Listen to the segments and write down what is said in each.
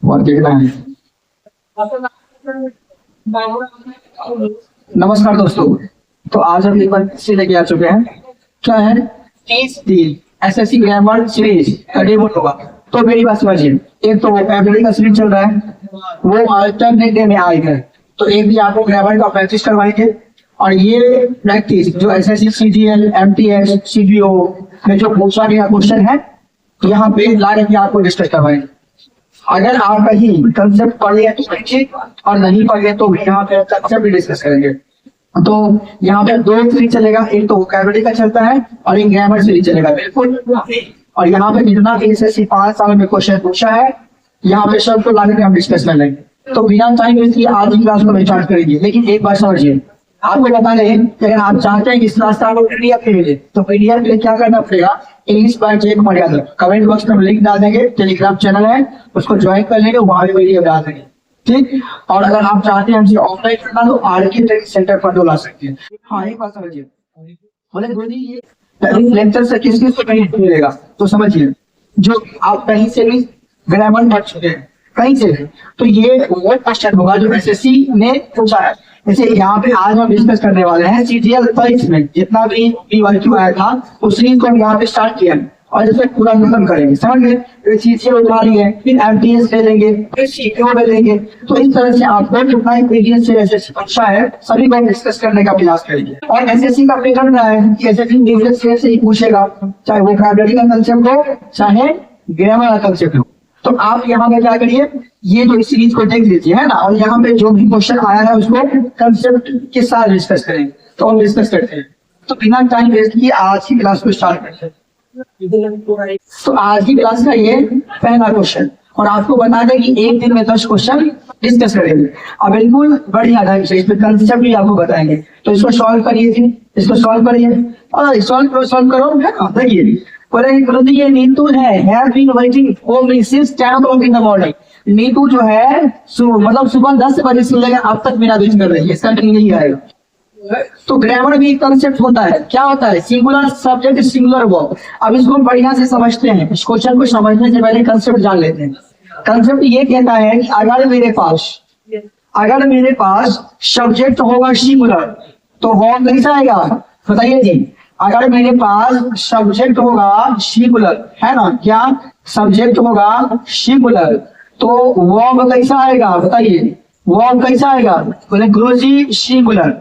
और देखना है। नमस्कार दोस्तों, तो आज हम एक बार से लेके आ चुके हैं। क्या है? 30 दिन एसएससी ग्रामर सीरीज का डेमो होगा। तो मेरी बात समझिए, एक तो वोकैबुलरी का सीरीज चल रहा है, वो अल्टरनेट डे में आएगा। तो एक भी आपको ग्रामर का प्रैक्टिस करवाएंगे, और ये प्रैक्टिस जो एसएससी सीजीएल एमटीएस सीबीओ में जो पूछा गया क्वेश्चन है, यहाँ पे ला करके आपको डिस्कस करवाएंगे। अगर आप कहीं कंसेप्ट पढ़े तो पढ़िए, और नहीं पढ़े तो यहाँ पे कंसेप्ट भी डिस्कस करेंगे। तो यहाँ पे दो सीरीज चलेगा, एक तो वोकैबुलरी का चलता है और एक ग्रामर सीरीज चलेगा, बिल्कुल। और यहाँ पे जितना भी एसएससी 5 साल में क्वेश्चन पूछा है, यहाँ पे सबको ला करके हम डिस्कस कर लेंगे। तो बिना टाइम वेस्ट किए आज की क्लास को स्टार्ट करेंगे। लेकिन एक बात समझिए, आपको बता दें कि अगर आप चाहते हैं कि इस क्लास का पीडीएफ के लिए, तो पीडीएफ के लिए क्या करना पड़ेगा, इंग्लिश बाय एक मर्यादा कमेंट बॉक्स में लिंक डाल देंगे, टेलीग्राम चैनल है उसको ज्वाइन कर लेंगे, वहां भी पीडीएफ डाल देंगे, ठीक। और अगर आप चाहते हैं हमसे ऑफलाइन करना, तो आरके ट्रेनिंग सेंटर पर ला सकते हैं। हाँ, एक बात समझिए, बोले गुरुजी ये लेक्चर से किस किस को बेनिफिट मिलेगा, तो समझिए, जो आप कहीं से भी ग्रामर पढ़ चुके हैं कहीं से, तो ये वो क्वेश्चन होगा जो एसएससी ने पूछा है। जैसे यहाँ पे आज हम डिस्कस करने वाले हैं सीजीएल 23 में जितना भी पीवाईक्यू आया था, उस सीरीज को हम यहाँ पे स्टार्ट किया और जैसे पूरा खत्म करेंगे, समझ गए। सीजीएल उठा लिए, फिर एमटीएस ले लेंगे, फिर सीपीओ ले लेंगे। तो इस तरह से आपको जितना प्रीवियस से एसएससी पूछा है सभी को डिस्कस करने का प्रयास करेंगे। और एसएससी का पैटर्न रहा है कि एसएससी प्रीवियस से ही पूछेगा, चाहे वो वोकैबुलरी का कंसेप्ट हो चाहे ग्रामर का कंसेप्ट हो। तो आप यहाँ पे क्या करिए, ये जो सीरीज को देख लीजिए, है ना, और यहाँ पे जो भी क्वेश्चन आया है उसको कंसेप्ट के साथ डिस्कस करेंगे। तो हम डिस्कस करते हैं, तो बिना टाइम वेस्ट किए आज की क्लास को स्टार्ट करते हैं। तो आज की क्लास का ये पहला क्वेश्चन, और आपको बता दें कि एक दिन में 10 क्वेश्चन डिस्कस करेंगे। अब बिल्कुल बढ़िया ढंग से इसमें कंसेप्ट भी आपको बताएंगे। तो इसको सॉल्व करिए, इसको सॉल्व करिए और सॉल्व करो, है ना। देखिए ये Neetu has been waiting for me since 10 o'clock in the morning। Neetu जो है मतलब सुबह 10 बजे से लेकर अब तक मेरा वेट कर रही है, इसका नहीं आएगा। तो ग्रामर भी एक कंसेप्ट होता है, क्या होता है, सिंगुलर सब्जेक्ट सिंगुलर वर्ब। अब इसको बढ़िया से समझते हैं, इस क्वेश्चन को समझने से पहले कंसेप्ट जान लेते हैं। कंसेप्ट ये कहता है कि अगर मेरे पास सब्जेक्ट होगा सिंगुलर, तो वर्ब कैसा आएगा, बताइए जी। अगर मेरे पास सब्जेक्ट होगा सिंगुलर, है ना, क्या सब्जेक्ट होगा सिंगुलर, तो वर्ब कैसा आएगा, बताइए वर्ब कैसा आएगा। बोले गुरुजी सिंगुलर।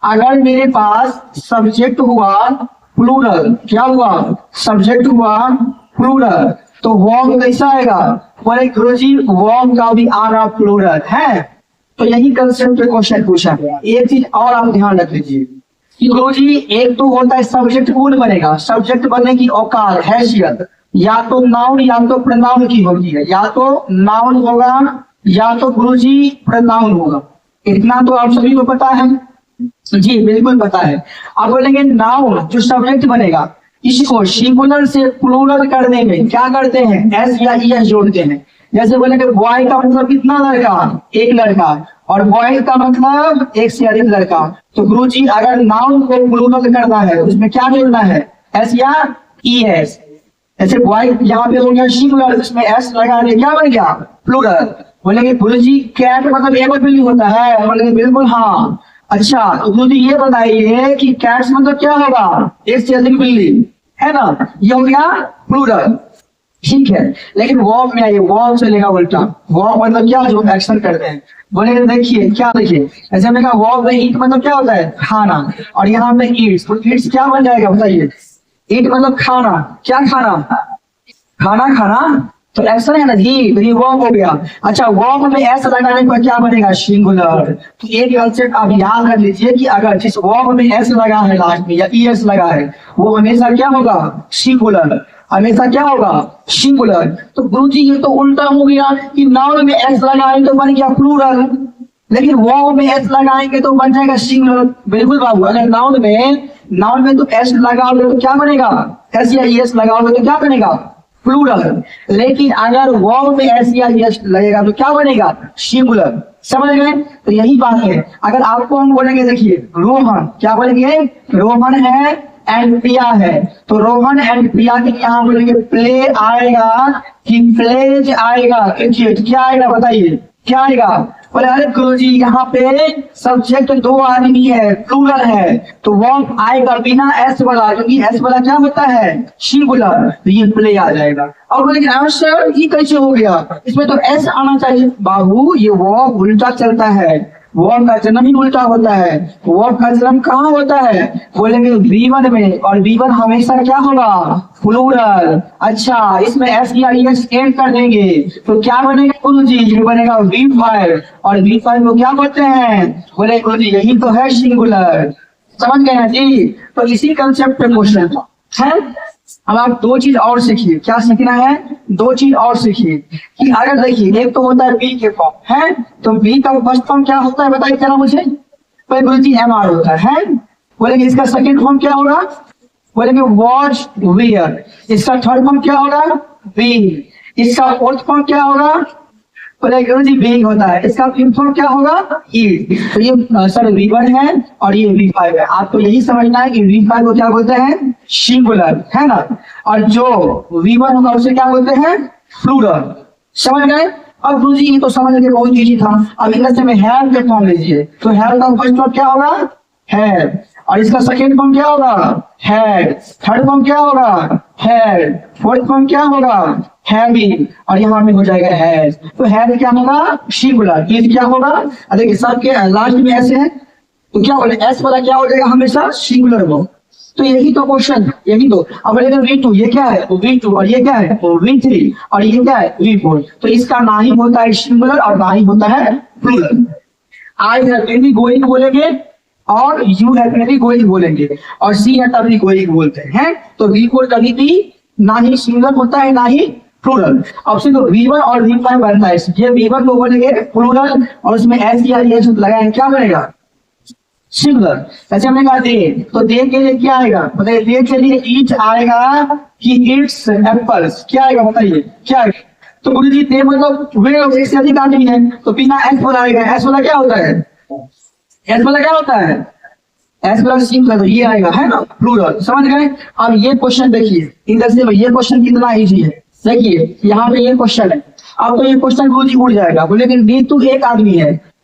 अगर मेरे पास सब्जेक्ट हुआ प्लूरल, क्या हुआ, सब्जेक्ट हुआ प्लूरल, तो वर्ब कैसा आएगा। बोले गुरुजी वर्ब का भी आ रहा प्लूरल है। तो यही कंसेप्ट पे क्वेश्चन पूछा गया। एक चीज और आप ध्यान रख लीजिए, जी एक तो होता है सब्जेक्ट कौन बनेगा, सब्जेक्ट बनने की औकात हैसियत या तो नाउन या तो प्रोनाउन की होती है, या तो नाउन होगा या तो गुरुजी प्रोनाउन होगा। इतना तो आप सभी को पता है जी, बिल्कुल पता है। अब बोलेंगे नाउन जो सब्जेक्ट बनेगा, इसको सिंगुलर से प्लूरल करने में क्या करते हैं, एस या ई एस जोड़ते हैं। जैसे बोलेंगे बॉय का मतलब कितना लड़का, एक लड़का, और बॉय का मतलब एक से अधिक लड़का। तो गुरुजी अगर नाउन को प्लूरल करना है उसमें क्या जोड़ना है, एस या ई एस। जैसे बॉय यहाँ पे हो गया सिंगुलर, इसमें एस लगा दिया, क्या बन गया, प्लूरल। बोलेंगे गुरुजी कैट मतलब एक बिल्ली होता है, बोलेंगे बिल्कुल हाँ। अच्छा, तो गुरुजी ये बताइए कि कैट्स मतलब क्या होगा, एक से अधिक बिल्ली, है ना, ये हो गया प्लूरल, ठीक है। लेकिन वर्ब में आइए, वर्ब से लेगा उल्टा। वर्ब मतलब क्या, जो एक्शन करते हैं। बोले देखिए क्या, देखिए ऐसे हमने कहा वर्ब में ईट मतलब क्या होता है, खाना, और यहाँ पे ईट्स, तो ईट्स क्या बन जाएगा, बताइए। ईट मतलब खाना, क्या खाना, खाना, तो एक्शन है ना जी, तो ये वर्ब हो गया। अच्छा, वर्ब में एस लगाने पर क्या बनेगा, सिंगुलर। तो एक कंसेप्ट आप याद रख लीजिए कि अगर जिस वर्ब में एस लगा है लास्ट में या ई एस लगा है, वो हमेशा क्या होगा, सिंगुलर, हमेशा क्या होगा, सिंगुलर। तो गुरुजी ये तो उल्टा हो गया कि नाउन में एस लगाएंगे तो बन गया प्लूरल, लेकिन वर्ब में एस लगाएंगे तो बन जाएगा सिंगुलर। बिल्कुल बाबू, अगर नाउन में तो एस लगाओगे तो क्या बनेगा, एस या ई एस लगाओगे तो क्या बनेगा, प्लूरल। लेकिन अगर वर्ब में एस या ई एस लगेगा तो क्या बनेगा, सिंगुलर। समझ गए। तो यही बात है। अगर आपको हम बोलेंगे देखिए रोहन, क्या बोलेंगे, रोहन है एंड प्रिया है, तो रोहन एंड प्रिया के यहाँ बोलेंगे प्ले आएगा कि प्लेज आएगा, क्रिकेट क्या आएगा बताइए, क्या आएगा? बोले अरे गुरुजी यहाँ पे सब्जेक्ट दो आदमी है, प्लूरल है, तो वर्ब आएगा बिना एस वाला, क्योंकि एस वाला क्या होता है सिंगुलर, तो ये प्ले आ जाएगा। और बोले आंसर ये कैसे हो गया, इसमें तो एस आना चाहिए। बाबू ये वर्ब उल्टा चलता है, वर्ब का जन्म ही उल्टा होता है। वर्ब का जन्म कहाँ होता है, बोलेंगे V1 में, और V1 हमेशा क्या होगा प्लूरल। अच्छा इसमें एस या एस एड कर देंगे तो क्या बनेगा गुरुजी, ये बनेगा V5, और V5 को क्या बोलते हैं, बोले गुरुजी यही तो है सिंगुलर। समझ गए ना जी? तो इसी कंसेप्ट पे क्वेश्चन था है। अब आप दो चीज और सीखिए, क्या सीखना है, दो चीज और सीखिए कि अगर देखिए एक तो होता है बी के फॉर्म है, तो बी का फर्स्ट फॉर्म क्या होता है बताइए जरा मुझे। बोलेंगे MR होता है, बोलेंगे इसका सेकंड फॉर्म क्या होगा, बोलेंगे वॉच वियर। इसका थर्ड फॉर्म क्या होगा बीइंग। इसका फोर्थ फॉर्म क्या होगा, बोलेंगे जी बीइंग होता है। इसका फिफ्थ फॉर्म क्या होगा इज। तो ये सर V1 है और ये V5 है। आपको यही समझना है कि V5 को क्या बोलते हैं सिंगुलर, है ना, और जो V1 होगा उसे क्या बोलते हैं प्लूरल। समझ गए? अब गुरुजी ये तो समझ गए, बहुत इजी था। अब इंग्लिश में हैव के फॉर्म लीजिए, तो हैव का फर्स्ट फॉर्म क्या होगा हैव, और इसका सेकेंड फॉर्म क्या होगा हैड, थर्ड फॉर्म क्या होगा हैड, फोर्थ फॉर्म क्या होगा हैविंग, और यहाँ में हो जाएगा हैज। तो हैड क्या होगा सिंगुलर, इज क्या होगा, देखिए सबके लास्ट में ऐसे है तो क्या बोले एस वाला क्या हो जाएगा हमेशा सिंगुलर हो। तो यही तो क्वेश्चन, यही तो। अब V2 ये क्या है V2, और ये क्या है V3, और ये क्या है V4। तो इसका ना ही होता है सिंगुलर और ना ही होता है plural. I have be going बोलेंगे और यू हैव बी गोइंग बोलेंगे, और सी है तभी गोइंग बोलते हैं। तो V4 कभी भी ना ही सिंगुलर होता है ना ही प्लूरल। अब से तो V1 और V5 बनता है, ये V1 को बोलेंगे प्लूरल और उसमें एस या एस लगाएंगे, क्या बनेगा सिंगुलर। जैसे हमने कहा दे, तो दे के लिए क्या आएगा बताइए, दे के लिए ईच आएगा कि इट्स एप्पल्स, क्या आएगा बताइए क्या आएगा। तो गुरुजी दे मतलब वे एक से अधिक आदमी है, तो बिना एस वाला आएगा। एस वाला क्या होता है, एस वाला क्या होता है एस प्लस सिंगुलर, तो ये आएगा है ना प्लूरल। समझ गए? अब ये क्वेश्चन देखिए इंग्लिश में, ये क्वेश्चन कितना इजी है। देखिए यहाँ पे ये क्वेश्चन है, अब तो ये क्वेश्चन गुरुजी उड़ जाएगा, बोले कि नीतू एक आदमी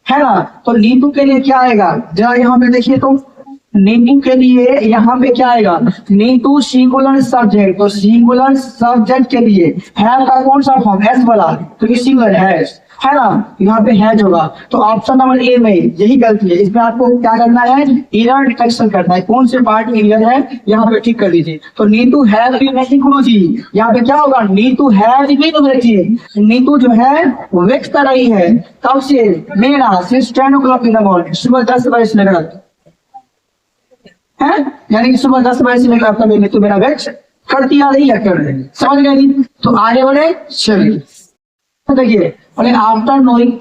है ना, तो नीतू के लिए क्या आएगा जरा यहाँ पे देखिए। तो नीतू के लिए यहाँ पे क्या आएगा, नीतू सिंगुलर सब्जेक्ट, तो सिंगुलर सब्जेक्ट के लिए हैव का कौन सा फॉर्म एस वाला, तो ये सिंगुलर है ना, यहाँ पे हैज होगा। तो ऑप्शन नंबर ए में यही गलती है, इसमें आपको क्या करना है एरर डिटेक्शन करना है, कौन से पार्ट में एरर है यहाँ पे ठीक कर दीजिए। तो नीतू हैज भी नहीं गुरुजी, यहाँ पे क्या होगा नीतू हैज भी, तो देखिए नीतू जो है वेट कर रही है कब से, मेरा since 10 o'clock in the morning, सुबह 10 बजे से लेकर है, यानी कि सुबह 10 बजे से लेकर अब तक नीतू मेरा वेट करती आ रही है, कर रही है। समझ गए? तो आगे बढ़े चलिए। देखिए बोले after knowing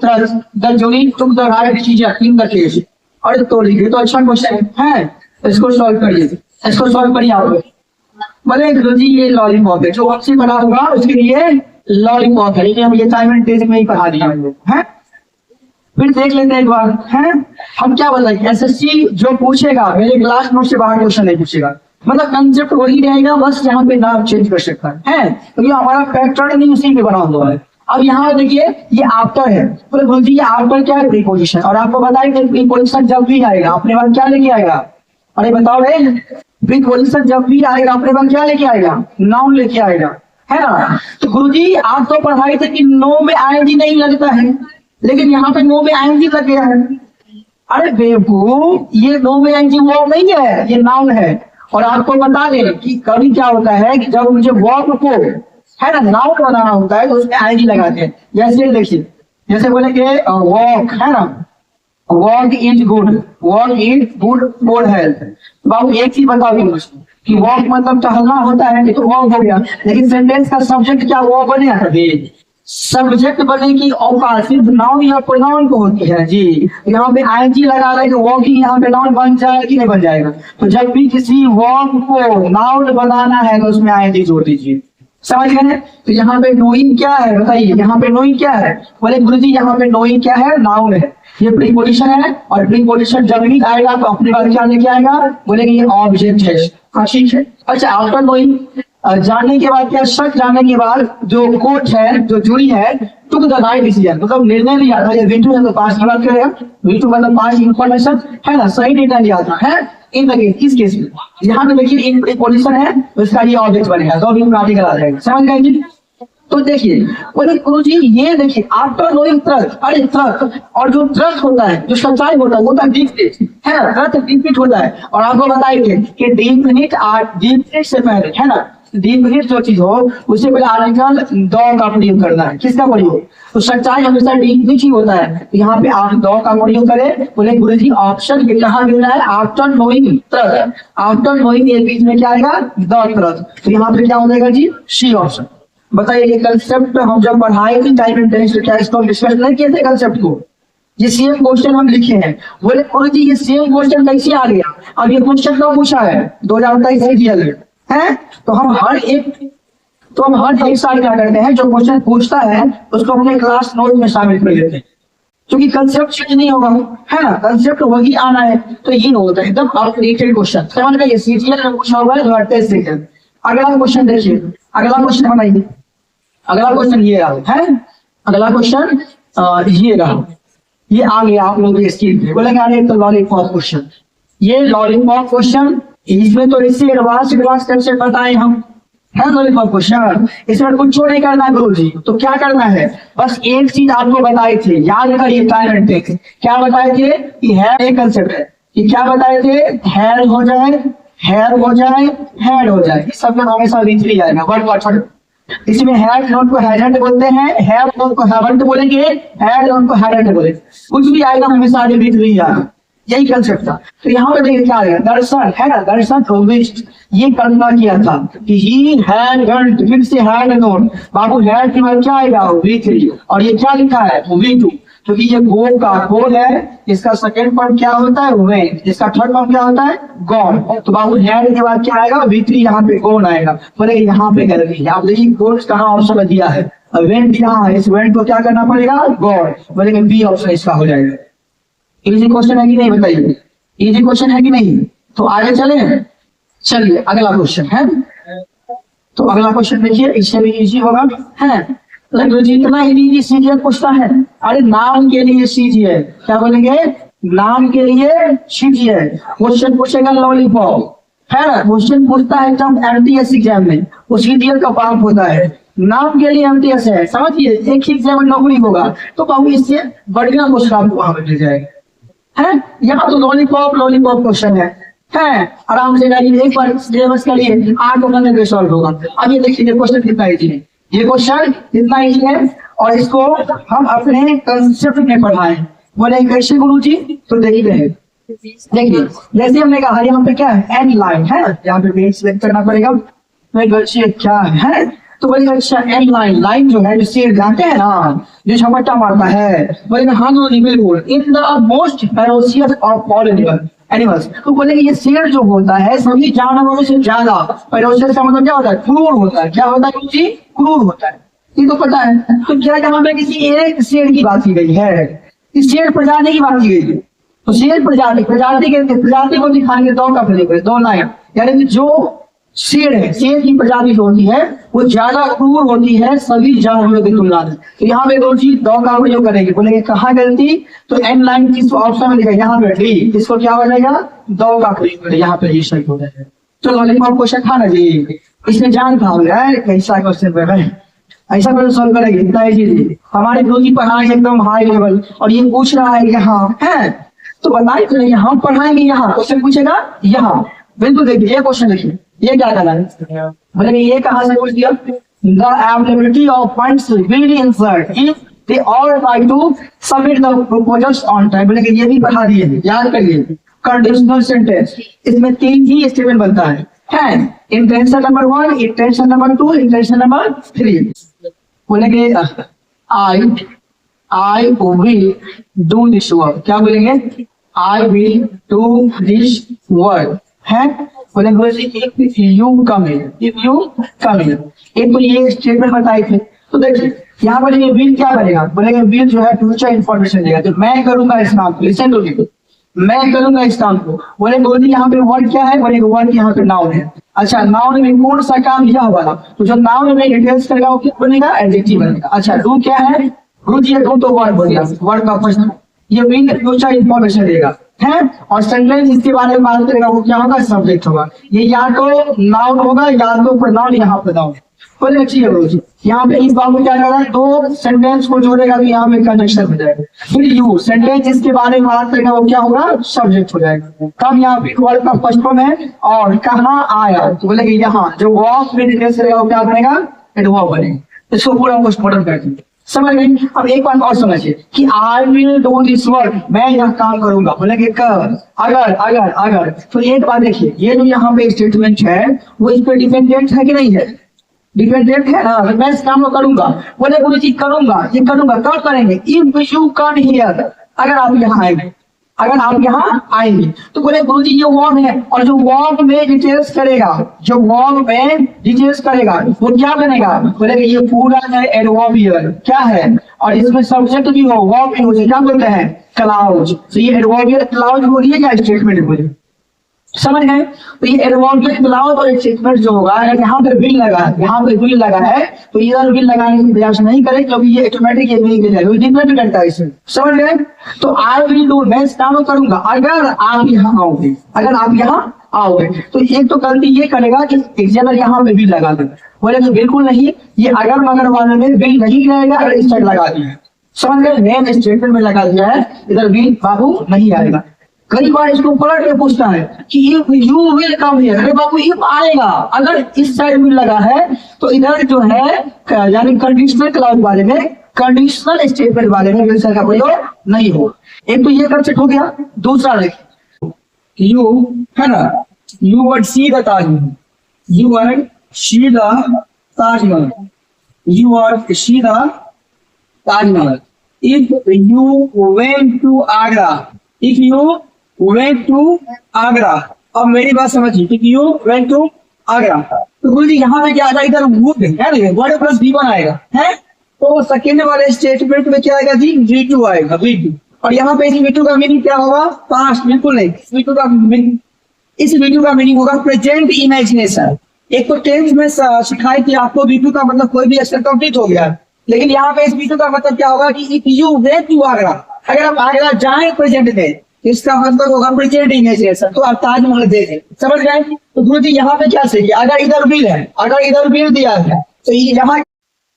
the jury took the right decision in the case. अरे तो लिखिए, तो अच्छा क्वेश्चन है, इसको सॉल्व करिए, इसको सॉल्व करिए आप। बोले गुरुजी ये लॉलीपॉप है, जो हमसे पढ़ा होगा उसके लिए लॉलीपॉप है, लेकिन हम ये असाइनमेंट टेस्ट में ही पढ़ा दिया है। फिर देख लेते हैं एक बार है, हम क्या बोल रहे हैं एसएससी जो पूछेगा मेरे क्लास नोट से बाहर क्वेश्चन नहीं पूछेगा, मतलब कंसेप्ट वही रहेगा, बस यहाँ पे नाम चेंज कर सकता है, क्योंकि हमारा पैटर्न नहीं उसी पे बना हुआ है। अब यहाँ देखिए ये आफ्टर है, बोले बोलती ये आफ्टर क्या है प्रीपोजिशन, और आपको बताइए प्रीपोजिशन जब भी आएगा अपने पास क्या लेके आएगा, अरे बताओ रे, प्रीपोजिशन जब भी आएगा अपने पास क्या लेके आएगा नाउन लेके आएगा, है ना। तो गुरुजी आप तो पढ़ाई थे कि नो में आईएनजी नहीं लगता है, लेकिन यहाँ पे नो में आईएनजी लग गया है। अरे बेवकूफ, ये नो में आईएनजी वो नहीं है, ये नाउन है। और आपको बता दें कि कभी क्या होता है कि जब मुझे वर्ब को है ना नाउन बनाना होता है तो उसमें आईएनजी लगाते हैं। जैसे देखिए, जैसे बोले कि वॉक है ना, walk is good, walk is good for health. बाबू एक चीज बताओगे मुझको कि वॉक मतलब टहलना होता है, तो वॉक हो गया, लेकिन सेंटेंस का सब्जेक्ट क्या वॉक बने कभी, सब्जेक्ट बने की औकात सिर्फ नाउन या प्रोनाउन को होती है जी। यहाँ पे आईएनजी लगा रहे तो वॉकिंग यहाँ पे नाउन बन जाएगा कि नहीं बन जाएगा। तो जब भी किसी वॉक को नाउन बनाना है तो उसमें आईएनजी जोड़ दीजिए, समझ गए। तो यहाँ पे नोइंग क्या है बताइए, यहाँ पे नोइंग क्या है, बोले गुरुजी यहाँ पे नोइंग क्या है नाउन है। ये प्रीपोजिशन है, और प्रीपोजिशन जब भी आएगा तो अपने बारे क्या लेके आएगा, बोलेंगे ये ऑब्जेक्ट है। हाँ ठीक है। अच्छा, आफ्टर नोइंग, जानने के बाद क्या, सच जानने के बाद जो कोर्ट है, जो जूरी है, टुक द राइट डिसीजन, मतलब निर्णय लिया था। ये वीटू है तो पास की बात करेगा, वीटू मतलब पास इंफॉर्मेशन है ना, सही निर्णय लिया था है। इन द केस, किस केस में, यहाँ पे देखिए इन प्रीपोजिशन है तो इसका ये ऑब्जेक्ट बनेगा, तो अभी आर्टिकल आ जाएगा, समझ गए जी। तो देखिए बोले गुरुजी ये देखिए आफ्टर नोइंग ट्रस्ट, अरे ट्रस्ट, और जो ट्रस्ट होता है, जो सच्चाई होता है, वो तो डीप है ना, ट्रस्ट डीप होता है। और आपको बताइए कि डीप से पहले है ना, डीप जो चीज हो उससे पहले आर्टिकल द का प्रयोग करना है। किसका प्रयोग, तो सच्चाई हमेशा डीप ही होता है, तो यहाँ पे आप द का प्रयोग करें। बोले गुरुजी ऑप्शन कहाँ मिल रहा है, after knowing trust, after knowing ये बीच में क्या आएगा, द ट्रस्ट, तो यहाँ पे क्या हो जाएगा जी, सी ऑप्शन। बताइए ये कंसेप्ट हम जब पढ़ाए थे टाइम एंड टेंस, क्या इसको हम डिस्कस नहीं किए थे कंसेप्ट को, ये सेम क्वेश्चन हम लिखे हैं। बोले गुरुजी ये सेम क्वेश्चन कैसे आ गया, अब ये क्वेश्चन कब पूछा है, 2023 में दिया गया है। तो हम हर एक साल क्या करते हैं, जो क्वेश्चन पूछता है उसको अपने क्लास नोट में शामिल कर लेते हैं, क्योंकि कंसेप्ट चेंज नहीं होगा है ना, कंसेप्ट वही आना है, तो ये होता है एकदम अपडेटेड क्वेश्चन। समझ गए, सीजीएल में पूछा हुआ है 2023 से। अगला क्वेश्चन देखिए, अगला क्वेश्चन बनाइए, अगला क्वेश्चन ये रहा है, अगला क्वेश्चन ये रहा, ये आ गया आप लोगों की स्क्रीन पे। बोलेंगे अरे तो लॉलीपॉप क्वेश्चन, ये लॉलीपॉप क्वेश्चन, इसमें तो इससे एडवांस कंसेप्ट बताए हम, है लॉलीपॉप क्वेश्चन, इसमें कुछ नहीं करना है गुरु जी। तो क्या करना है, बस एक चीज आपको बताए थे, याद करिए टाइम एंड टेक्स्ट, क्या बताए थे कि हेयर एक कंसेप्ट है, कि क्या बताए थे, हेयर हो जाए, हेयर हो जाए, हेड हो जाए, सब में हमेशा रीच भी जाएगा वर्ड वर्ड। इसमें हेड नोट को हेडेंट बोलते हैं, हेयर नोट को हेवेंट बोलेंगे, हेड नोट को हेडेंट बोलेंगे, कुछ भी आएगा हमेशा आगे रीच नहीं जाएगा, यही कंसेप्ट था। तो यहाँ पे देखिए क्या है, दर्शन है ना, दर्शन विष्ट ये कल्पना किया था कि ही हैड गंट, फिर से हैड नोट, बाबू हैड की मतलब क्या आएगा, V3, और ये क्या लिखा है, V2, क्योंकि ये गो का गोल है, इसका सेकंड फॉर्म क्या होता है, वेंट, इसका थर्ड फॉर्म क्या होता है, गॉन। तो बाबू हैड के बाद क्या आएगा, V3, यहाँ पे गॉन आएगा। बोले यहाँ पे कर लीजिए, आप देखिए गोल कहाँ ऑप्शन दिया है, वेंट यहाँ है, इस वेंट को क्या करना पड़ेगा, गॉन, बोलेंगे बी ऑप्शन इसका हो जाएगा। इजी क्वेश्चन है कि नहीं बताइए, इजी क्वेश्चन है कि नहीं, तो आगे चले, चलिए अगला क्वेश्चन है। तो अगला क्वेश्चन देखिए, इससे भी इजी होगा है, जितना इजी सीजीएल पूछता है, अरे नाम के लिए सीजीएल, क्या बोलेंगे, नाम के लिए सीजीएल। क्वेश्चन पूछेगा लॉलीपॉप है ना, क्वेश्चन पूछता है जब एमटीएस एग्जाम में, वो सीजीएल का पार्ट होता है, नाम के लिए एमटीएस है, समझिए एक ही एग्जाम में नौकरी होगा, तो बाबू इससे बढ़िया क्वेश्चन आपको वहां पर मिल जाएगा है। यहाँ तो लॉलीपॉप क्वेश्चन है आराम से एक बार सिलेबस के लिए 8 घंटे में सॉल्व होगा। अब ये देखिए क्वेश्चन कितना इजी है, ये क्वेश्चन कितना इजी है, और इसको हम अपने कंसेप्ट में पढ़ाए। बोले कैसे गुरुजी, तो देखिए जैसे हमने कहा यहाँ पे क्या है, एन लाइन है, यहाँ पे बेस सिलेक्ट करना पड़ेगा, क्या है, तो बोले अच्छा एन लाइन, लाइन जो है जिससे जानते हैं ना, जो झपट्टा मारता है, बोले हाँ बिल्कुल, in the most ferocious of all animals. तो बोलेंगे ये शेर जो होता है सभी जानवरों से ज्यादा फेरोशियस का मतलब क्या होता है, क्रूर होता है। क्या होता है जी, क्रूर होता है, ये तो पता है। तो क्या यहाँ पे किसी एक शेर की बात की गई है, इस शेर प्रजाति की बात की गई है, तो शेर प्रजाति को दिखाएंगे दो का प्रयोग है, 2 लाइन, यानी कि जो शेर है, शेर की प्रजाति जो होती है वो ज्यादा क्रूर होती है सभी जानवरों की तुलना में। तो यहाँ पे दो चीज दो का प्रयोग करेंगे, बोलेंगे कहाँ गलती, तो एन लाइन किस ऑप्शन में लिखा, यहाँ पे डी, इसको क्या हो जाएगा, दो का प्रयोग करें, यहाँ पे ये सही हो जाएगा। तो लॉलीपॉप क्वेश्चन था ना जी, इसमें जान था कैसा क्वेश्चन पे है, ऐसा क्वेश्चन सॉल्व करेंगे, इतना इजी। हमारे गुरु जी पढ़ाएंगे एकदम हाई लेवल, और ये पूछ रहा है यहाँ है, तो बताइए हम पढ़ाएंगे यहाँ, क्वेश्चन पूछेगा यहाँ, बिल्कुल देखिए ये क्वेश्चन देखिए, ये क्या करना है, मतलब ये कहाँ से पूछ दिया, the availability of funds will be inserted if they all try to submit the proposals on time। बोले ये भी पढ़ा दिए, याद करिए कंडीशनल सेंटेंस, इसमें 3 ही स्टेटमेंट बनता है intention number 1, intention number 2, intention number 3। बोलेंगे I will do this work, क्या बोलेंगे, I will do this work है, बोलेंगे if you come in, एक तो ये स्टेटमेंट बताए थे। तो देखिए यहाँ पर ये विल क्या करेगा, बोलेगा विल जो है फ्यूचर इन्फॉर्मेशन देगा। तो मैं करूंगा इस काम को, लिसन टू मी, मैं करूंगा इस काम को। बोले बोली यहाँ पे वर्ड क्या है, बोले वर्ड यहाँ पे नाउन है। अच्छा नाउन में कौन सा काम दिया होगा, तो जो नाउन में डिटेल्स करेगा वो क्या बनेगा, एडजेक्टिव बनेगा। अच्छा डू क्या है, डू जी तो वर्ड बनेगा, वर्ड का क्वेश्चन। ये विल फ्यूचर इन्फॉर्मेशन देगा है, और सेंटेंस जिसके बारे में बात करेगा वो क्या होगा, सब्जेक्ट होगा। ये या तो नाउन होगा या तो प्रोनाउन, यहाँ पे नाउन। बोले अच्छी है जी, यहाँ पे इस बात में क्या करेगा, दो सेंटेंस को जोड़ेगा तो यहाँ पे कंजंक्शन हो जाएगा। फिर यू सेंटेंस जिसके बारे में बात करेगा वो क्या होगा, सब्जेक्ट हो जाएगा। तब यहाँ पे वर्ड का फर्स्ट फॉर्म है, और कहाँ आया, तो बोले कि यहाँ जो वर्ब में डिटेल्स रहेगा वो क्या बनेगा, एडवर्ब बनेगा। इसको पूरा पोस्टमार्टम करते हैं, समझ गए। अब एक बात और समझिए कि I will do this work, मैं यह काम करूंगा, बोले कि कब, अगर अगर अगर। तो एक बात देखिए, ये जो यहाँ पे स्टेटमेंट है वो इस पर डिपेंडेंट है कि नहीं है, डिपेंडेंट है ना। मैं इस काम को करूंगा, बोले गुरु जी करूंगा, ये करूंगा, कब करेंगे, इफ यू कम हियर, अगर आप यहाँ आएंगे, अगर आप यहाँ आएंगे। तो बोले गुरु जी ये वर्ब है, और जो वर्ब में डिटेल्स करेगा, जो वर्ब में डिटेल्स करेगा वो क्या बनेगा, बोले ये पूरा है एडवर्बियल, क्या है, और इसमें सब्जेक्ट भी हो, वर्ब भी हो, क्या बोलते हैं, क्लाउड। तो ये एडवर्बियल क्लाउड हो रही है या स्टेटमेंट हो रही है, समझ गए। तो ये एडवर्बियल क्लाउड और स्टेटमेंट जो होगा, अगर यहाँ पे विल लगा है, यहाँ पे विल लगा है, तो इधर विल लगाने की प्रयास नहीं करें, क्योंकि ये ऑटोमेटिक ये विल मिल जाएगा, डिपेंड करता है इसमें, समझ गए। तो आई विल डू, मैं इस काम करूंगा अगर आप यहाँ आओगे, अगर आप यहाँ आओगे। तो एक तो गलती ये करेगा कि एग्जाम्पल यहाँ पे विल लगा देगा, बोले तो बिल्कुल नहीं, ये अगर मगर वाले में विल नहीं रहेगा, अगर इस साइड लगा दिया, समझ गए, मेन स्टेटमेंट में लगा दिया है, इधर विल बाबू नहीं आएगा। कई बार इसको पलट के पूछता है कि if you will come here, अरे बाबू इफ आएगा, अगर इस साइड में लगा है तो इधर जो है यानी कंडीशनल क्लाउज वाले में, कंडीशनल स्टेटमेंट वाले में विल का प्रयोग नहीं हो। एक तो ये कंसेप्ट हो गया। दूसरा देखिए, यू है ना, you would see the Taj Mahal, you would see the Taj Mahal, you would see the Taj Mahal. If you went to Agra, if you went to Agra. अब मेरी बात समझिए, if you went to Agra, तो गुरु जी यहाँ पे क्या आएगा, इधर वुड है ना, वर्ड प्लस V1 आएगा है, तो सेकेंड वाले स्टेटमेंट में क्या आएगा जी, V2 आएगा, V2। और यहाँ पे इस V2 का मीनिंग क्या होगा, पास्ट, बिल्कुल नहीं। इस V2 का मीनिंग होगा प्रेजेंट इमेजिनेशन। एक तो टेंस में सिखाई कि आपको V2 का मतलब कोई भी अक्षर कंप्लीट हो गया, लेकिन यहाँ पे इस V2 का मतलब क्या होगा कि if you went to Agra, अगर आप आगरा जाए प्रेजेंट में, इसका मतलब होगा प्रेजेंट इमेजिनेशन। तो आप ताजमहल देखें, समझ गए। तो गुरु जी यहाँ पे क्या सीखे, अगर इधर विल है, अगर इधर विल दिया है, तो यहाँ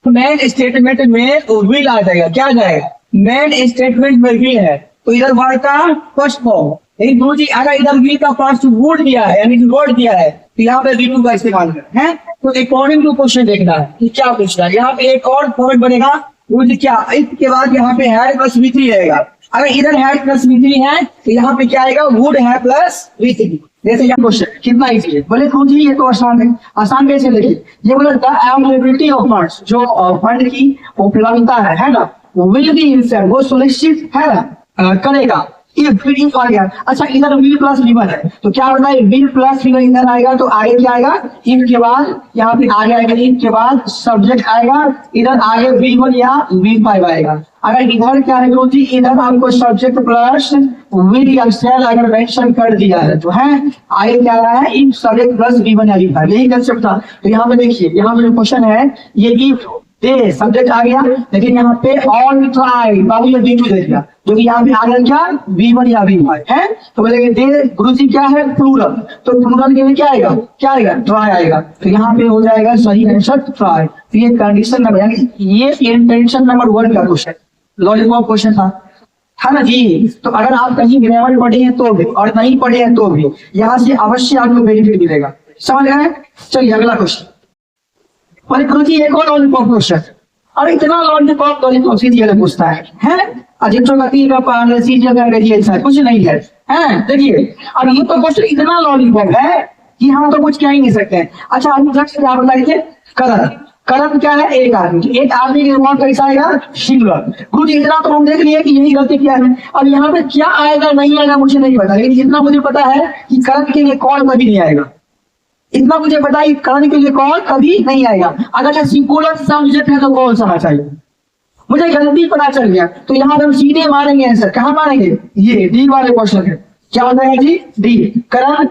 मेन स्टेटमेंट में विल आ जाएगा, क्या जाएगा, मेन स्टेटमेंट में विल है, तो इधर वर्ड का फर्स्ट फॉर्म। लेकिन गुरु जी अगर इधर विल का फर्स्ट वुड दिया है, यानी वर्ड दिया है, तो यहाँ पे V2 का इस्तेमाल है। तो अकॉर्डिंग टू क्वेश्चन देखना है कि क्या पूछ रहा है। यहाँ पे एक और फॉर्मेट बनेगा, गुरु जी क्या, इसके बाद यहाँ पे हैड प्लस V3 रहेगा। अगर इधर हैड प्लस V3 है तो यहाँ पे क्या आएगा, वुड है प्लस V3। जैसे यहाँ क्वेश्चन कितना इजी है, बोले गुरु जी ये तो आसान है। आसान कैसे, देखिए ये बोला द अवेलेबिलिटी ऑफ फंड्स, जो फंड की उपलब्धता है ना, विल बी इंश्योर्ड, वो सुनिश्चित है ना करेगा। इफ आ गया, अच्छा इधर विल प्लस V1 है, तो क्या होता है, विल प्लस V1 इधर आएगा, तो आगे क्या आएगा, इफ के बाद यहाँ पे आगे आएगा, इफ के बाद सब्जेक्ट आएगा, इधर आगे V1 या V5 आएगा। अगर इधर क्या है जी, इधर आपको सब्जेक्ट प्लस विल या शैल अगर मेंशन कर दिया है, तो है आगे क्या रहा है, इफ सब्जेक्ट प्लस V1 या V5, यही कंसेप्ट था। तो यहाँ पे देखिए, यहाँ पे जो क्वेश्चन है ये इफ दे सब्जेक्ट आ गया, लेकिन यहाँ पे ऑन ट्राई बाबू ये V2 दे दिया, जो कि यहाँ पे आ गया क्या, V1 या V5 है। तो बोलेंगे दे गुरु जी क्या है, प्लूरल, तो प्लूरल के लिए क्या आएगा, क्या आएगा, ट्राई आएगा। तो यहाँ पे हो जाएगा सही आंसर ट्राई। तो ये कंडीशन नंबर, यानी ये इंटेंशन नंबर 1 का क्वेश्चन, लॉजिकल क्वेश्चन था, है ना जी। तो अगर आप कहीं ग्रामर पढ़े हैं तो भी, और नहीं पढ़े हैं तो भी, यहाँ से अवश्य आपको बेनिफिट मिलेगा, समझ गए। चलिए अगला क्वेश्चन, गुरु जी एक और लॉलीपॉप क्वेश्चन, और इतना लॉलीपॉप सीधी पूछता है अजिंक्य गति का सीधी ऐसा कुछ नहीं है, देखिए अब ये तो क्वेश्चन इतना लॉलीपॉप है कि हम तो कुछ कह ही नहीं सकते। अच्छा हम क्या बताइए, कलर, कलर क्या है, एक आदमी के वर्ड कैसा आएगा, सिंगुलर। गुरु जी इतना तो हम देख लिए कि यही गलती किया है। अब यहाँ पे क्या आएगा नहीं आएगा मुझे नहीं पता, लेकिन इतना मुझे पता है कि कलर के लिए कौन कभी नहीं आएगा, इतना मुझे पता है करण के लिए कौन कभी नहीं आएगा। अगर सिंगुलर सब्जेक्ट है तो कौन सा चाहिए, मुझे गलती पता चल गया, तो यहाँ पे हम सीधे मारेंगे आंसर। कहाँ मारेंगे? ये डी वाले क्वेश्चन है। क्या हो जाएगा जी? डी। करण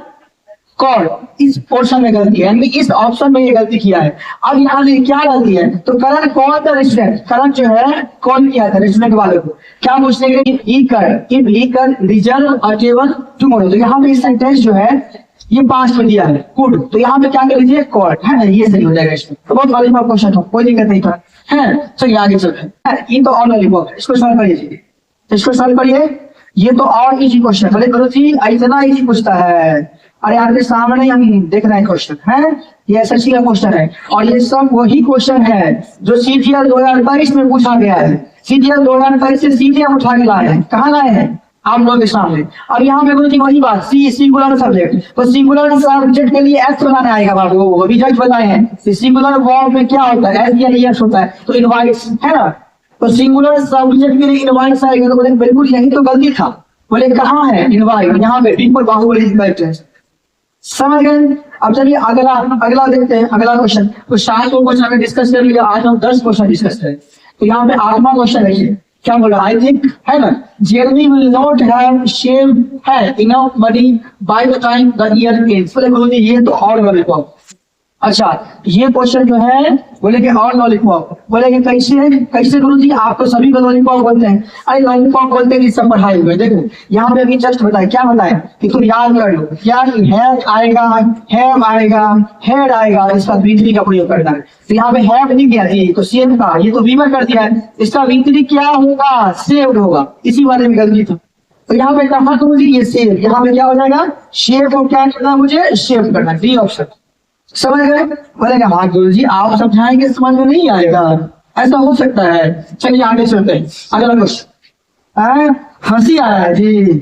कौन इस पोर्शन में गलती है, यानी इस ऑप्शन में ये गलती किया है। अब यहाँ से क्या गलती है? तो करण कौन था रेस्टोरेंट, करण जो है कौन किया था रेस्टोरेंट वाले को। क्या पूछने के लिए? ही कर रिजर्व अ टेबल टुमारो। तो यहाँ पे इस सेंटेंस जो है ये 5 में दिया है, गुड। तो यहाँ पे क्या कर लीजिए? कॉल है ना, ये सही हो जाएगा इसमें। तो बहुत लॉलीपॉप क्वेश्चन था, कोई दिक्कत नहीं था, है। चलिए आगे चलते हैं। ये तो और लॉलीपॉप है, इसको सॉल्व करिए, इसको सॉल्व करिए। ये तो और इजी क्वेश्चन है। गुरु जी इतना इजी पूछता है, अरे आपके सामने हम देख रहे हैं क्वेश्चन है, ये एसएससी का क्वेश्चन है। और ये सब वही क्वेश्चन है जो सीजीएल 2022 में पूछा गया है। सीजीएल 2022 से सीधे हम उठा के लाए हैं। कहाँ लाए हैं? आप लोगों के सामने। और यहाँ पे गुरु जी वही बात, सिंगुलर सब्जेक्ट, तो सिंगुलर सब्जेक्ट के लिए एस बनाने आएगा बाबू, वो भी जज बताए हैं। सिंगुलर वर्ब में क्या होता है? एस या एस होता है, तो इनवाइट्स है ना। तो सिंगुलर सब्जेक्ट के लिए इनवाइट्स आएगा। तो बोले बिल्कुल यही तो गलती था। बोले कहाँ है इनवाइट? यहाँ पे बिल्कुल बाहुबली है, समझ गए। अब चलिए अगला देखते हैं, अगला क्वेश्चन। तो 7 क्वेश्चन हमें डिस्कस कर लिया, आज हम 10 क्वेश्चन डिस्कस करें। तो यहाँ पे 8वां क्वेश्चन देखिए क्या बोला, आई थिंक है ना, Jeremy will not have saved है enough money by the time the year ends. बोले ये तो और लॉलीपॉप। अच्छा ये क्वेश्चन जो है बोले कि और लॉलीपॉप, बोले कि कैसे गुरु जी आप तो सभी को लॉलीपॉप बोलते हैं। अरे लॉलीपॉप बोलते हैं सब पढ़ाई हुए। देखो यहाँ पे अभी जस्ट बताया, क्या बताया कि तुम याद कर लो, यार हैव आएगा, हैव आएगा, हेड आएगा, इसका V3 का प्रयोग करना है। तो यहाँ पे हैव नहीं किया जी, तो सेव का, ये तो वीवर कर दिया है, इसका V3 क्या होगा? सेव्ड होगा। इसी बारे में गलती था। तो यहाँ पे कहा गुरु जी ये सेव, यहाँ पे क्या हो जाएगा? शेव को क्या करना, मुझे शेव करना, डी ऑप्शन। समझ गए? बोलेगा हाँ गुरु जी आप समझाएंगे समझ में नहीं आएगा, ऐसा हो सकता है। चलिए आगे चलते हैं, अगला क्वेश्चन। हंसी आ रहा है जी,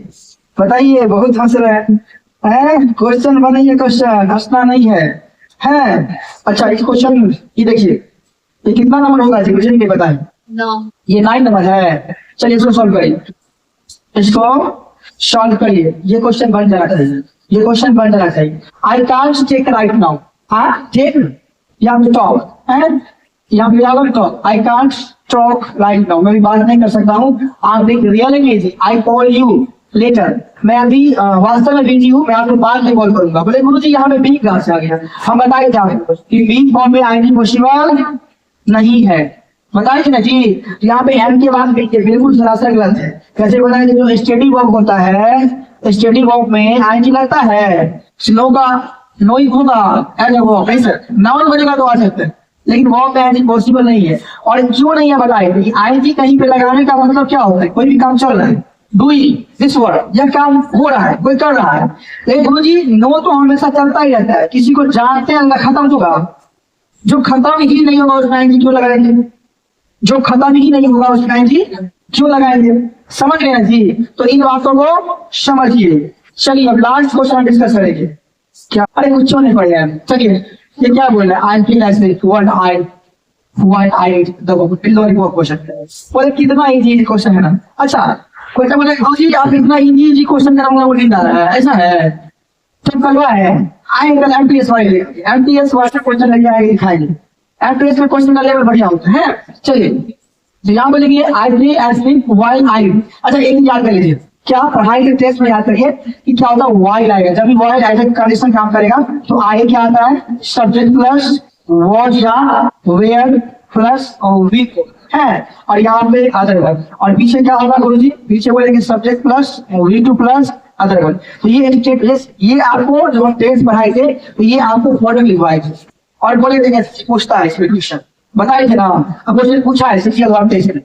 बताइए, बहुत हंस रहे हैं। क्वेश्चन बनाइए, क्वेश्चन हंसना नहीं है, है। अच्छा इस क्वेश्चन ये देखिए, ये कितना नंबर होगा जी? मुझे नहीं पता है। 9। ये 9 नंबर है। चलिए इसको सॉल्व करिए, इसको सॉल्व करिए। ये क्वेश्चन बन जाना चाहिए, ये क्वेश्चन बन जाना चाहिए। I can't take right now, हाँ टेक या टॉक है, या फिर talk. I can't talk right now, मैं भी बात नहीं कर सकता हूँ। आप देख reality, I call you later, मैं अभी वास्तव में बिजी हूँ, मैं आपको बाद में कॉल करूंगा। बोले गुरु जी यहाँ पे बी कहाँ से आ गया? हम बताए जाए कि बी फॉर्म में आईएनजी पॉसिबल नहीं है, बताए थे ना जी। यहाँ पे एम के बाद बिल्कुल सरासर गलत है। कैसे बताए? जो स्टडी वर्क होता है, स्टडी वर्क में आईएनजी लगता है, स्नो का नोइंग होगा एज अ वर्क, नहीं सर, नाउन बनेगा तो आ सकते हैं, लेकिन वर्क में आईएनजी पॉसिबल नहीं है। और क्यों नहीं है बताए? आईएनजी कहीं पे लगाने का मतलब क्या होता है? कोई भी काम चल रहा है, डूइंग दिस वर्क, यह काम हो रहा है, कोई कर रहा है। लेकिन गुरु जी नो तो हमेशा चलता ही रहता है, किसी को जानते हैं खत्म होगा, जो खत्म ही नहीं होगा उसमें आईएनजी क्यों लगाएंगे? जो खत्म ही नहीं होगा उसमें आईएनजी क्यों लगाएंगे? समझ गए ना जी? तो इन बातों को समझिए। चलिए अब लास्ट क्वेश्चन डिस्कस करेंगे। क्या? अरे कुछ नहीं पढ़े हैं। चलिए ये क्या बोल रहा है? I feel as if won I the lollipop question. बोले कितना इजी क्वेश्चन है ना। अच्छा क्वेश्चन बोले गुरु जी आप इतना इजी क्वेश्चन कराऊंगा, वो नींद आ रहा है, ऐसा है तो करवा है। आएगा एमटीएस वाले, एमटीएस वाले क्वेश्चन लग जाएगा दिखाएंगे। एमटीएस में क्वेश्चन का लेवल बढ़िया होता है। चलिए तो यहाँ बोलेंगे I play as if while I. अच्छा एक याद कर लीजिए, क्या पढ़ाई के टेस्ट में याद करिए कि क्या होता है? वाइल आएगा, जब भी वाइल आएगा कंडीशन काम करेगा तो आगे क्या आता है? सब्जेक्ट प्लस वॉज या वेयर प्लस वी है, और यहाँ पे अदर वर्ब। और पीछे क्या होगा गुरु जी? पीछे बोलेंगे subject plus V two plus other verb. तो ये आपको जो हम टेस्ट पढ़ाए थे तो ये आपको फॉर्म लिखवाए थे। और बोले पूछता है इसमें क्वेश्चन, बताए थे ना, अब क्वेश्चन पूछा है सीजीएल टेस्ट में,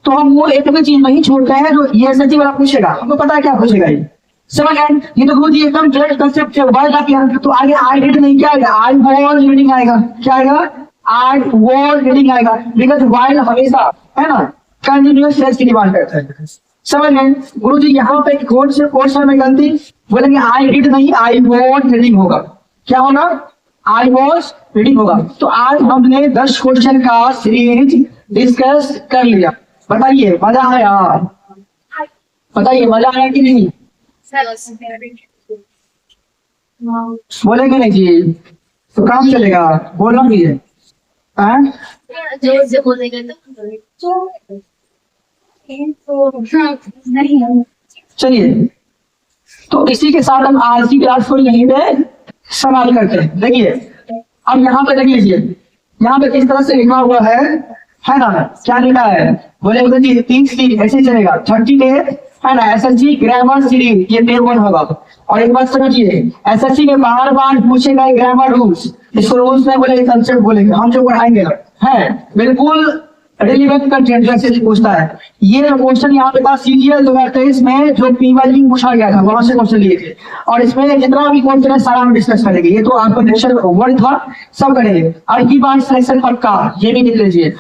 तो हम वो एक भी चीज नहीं छोड़ते हैं जो ये एसएससी वाला पूछेगा, हमको पता है क्या पूछेगा ये। समझ गए? ये तो गुरु जी एकदम डायरेक्ट कंसेप्ट है, वर्ड आ गया तो आगे आई डिड नहीं, क्या आएगा? आई वाज रीडिंग आएगा। क्या आएगा? आई वाज रीडिंग आएगा, बिकॉज़ वाइल हमेशा है ना कंटीन्यूअस टेंस की डिमांड करता है। समझ गए? गुरु जी यहाँ पे कौन से क्वेश्चन में गलती? बोलेंगे आई डिड नहीं, आई वाज रीडिंग होगा। क्या होगा? आई वाज रीडिंग होगा। तो आज हमने 10 क्वेश्चन का सीरीज डिस्कस कर लिया। बताइए मजा आया? बताइए मजा आया कि नहीं? बोलेंगे नहीं जी तो काम चलेगा, बोलना भी है। जोर से बोलेंगे तो नहीं। चलिए, तो इसी के साथ हम आज की क्लास को यहीं पे समाप्त करते हैं। देखिए, अब यहाँ पे देख लीजिए, यहाँ पे किस तरह से लिखा हुआ है ना, क्या लिखा है, बोले उधर जी 30 ऐसे चलेगा, 30 है ना, SSC ग्रामर सीरीज, ये पेज 1 होगा। और एक बात समझिए, SSC में बार बार पूछे गए ग्रामर रूल्स, इसको रूल्स नहीं बोलेंगे, कंसेप्ट बोलेंगे, हम जो पढ़ाएंगे है बिल्कुल रिलेवेंट कंटेंट जैसे पूछता है। ये क्वेश्चन यहाँ पे था CGL 2023 में, जो P1 पूछा गया था, वहां से क्वेश्चन लिए थे। और इसमें जितना भी क्वेश्चन है सारा हम डिस्कस करेंगे। ये तो आपका लेक्चर 1 था, सब करेंगे। और की बार सिलेक्शन पक्का, ये भी लिख लीजिए।